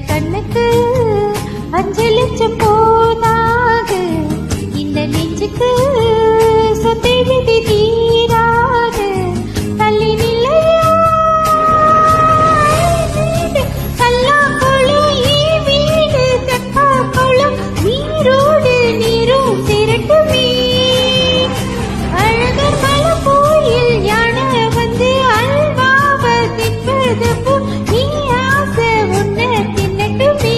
கண்ணுக்கு 5 லட்சம் போதாது, இந்த நெஞ்சுக்கு சொத்தை விதி தீராது. தள்ளி நிலையா கல்லா கொழும் வீடு தக்கா கொழும் நீரோடு நீரும் திரட்டுமே. அழகர் மலை கோயில் யானை வந்து அல்வாவ திப்பது போ நீ ஆசை உன்னை தின்னட்டுமே.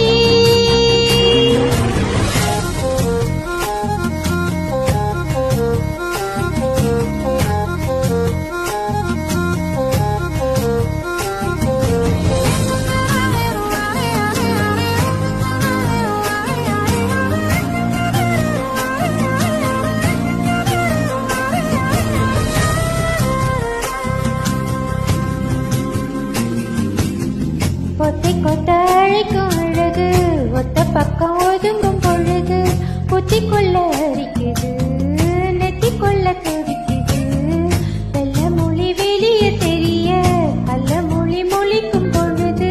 கொத்தை கொத்தழைக்கும் அழகு ஒத்த பக்கம் ஒதுங்கும் பொழுது புத்தி கொள்ள அரிக்குது நெத்தி கொள்ள துடிக்குது. வெள்ள மொழி வெளியே தெரிய கள்ள மொழி மொழிக்கும் பொழுது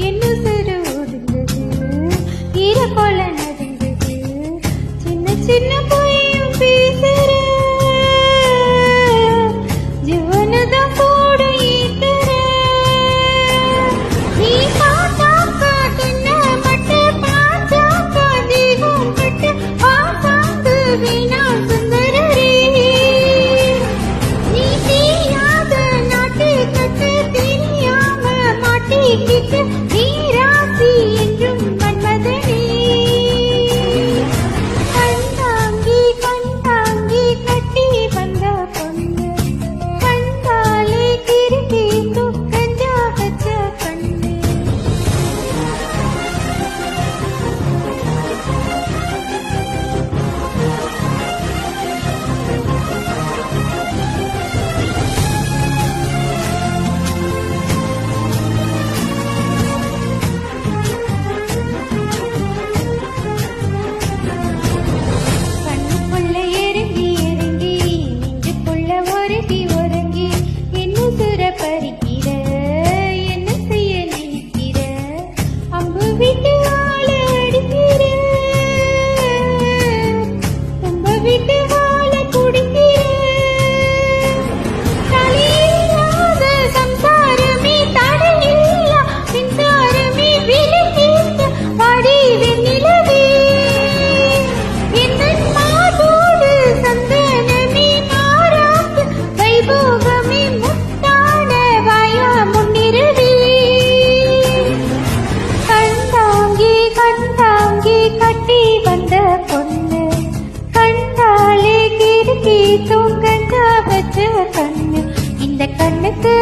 இன்னும் சிறு ஒதுங்குது ஈர கொள்ள நடுங்குது. சின்ன சின்ன பொய்யும் பேசுற ஜீவனதான் கூட ஈட்டுற. நீ பார்த்தாக்கா தின்ன மட்டு பார்த்தாக்கா தீபம் கட்டு பார்த்தாக்கு வீணா சுந்தரரே. நீ தெரியாத நாட்டு கட்டு தெரியாம மாட்டிக்கிட்டு நீ ராசி என்றும் மன்மதனே. கண்டாங்கி கண்டாங்கி கட்டி வந்த பொண்ணு கண்டாலே கிருப்பி துக்கஞ்சா வச்ச கண்ணு. கண்ணுக்குள்ள எறும்பி எறும்பி நெஞ்சுக்குள்ள ஒருகி ஒருங்கி என்ன சுர பறிக்கிற என்ன செய்ய நினைக்கிற. அம்பு விட்டு ஆள அடிக்கிற தும்ப விட்டு வாழ குடிக்கிற. தலையில்லாத சம்சாரமே தடையில்லா மின்சாரமே விலகிட்ட வாடி வெண்ணிலவே. என்னன் மார்போடு சந்தனமே மாறாப்பு வைபோகமே முத்தான வாயா முன்னிரவே. கண்டாங்கி கண்டாங்கி கட்டி வந்த பொண்ணு கண்டாலே கிறுக்கி தூங்கஞ்சா வச்ச கண்ணு. இந்த கண்ணுக்கு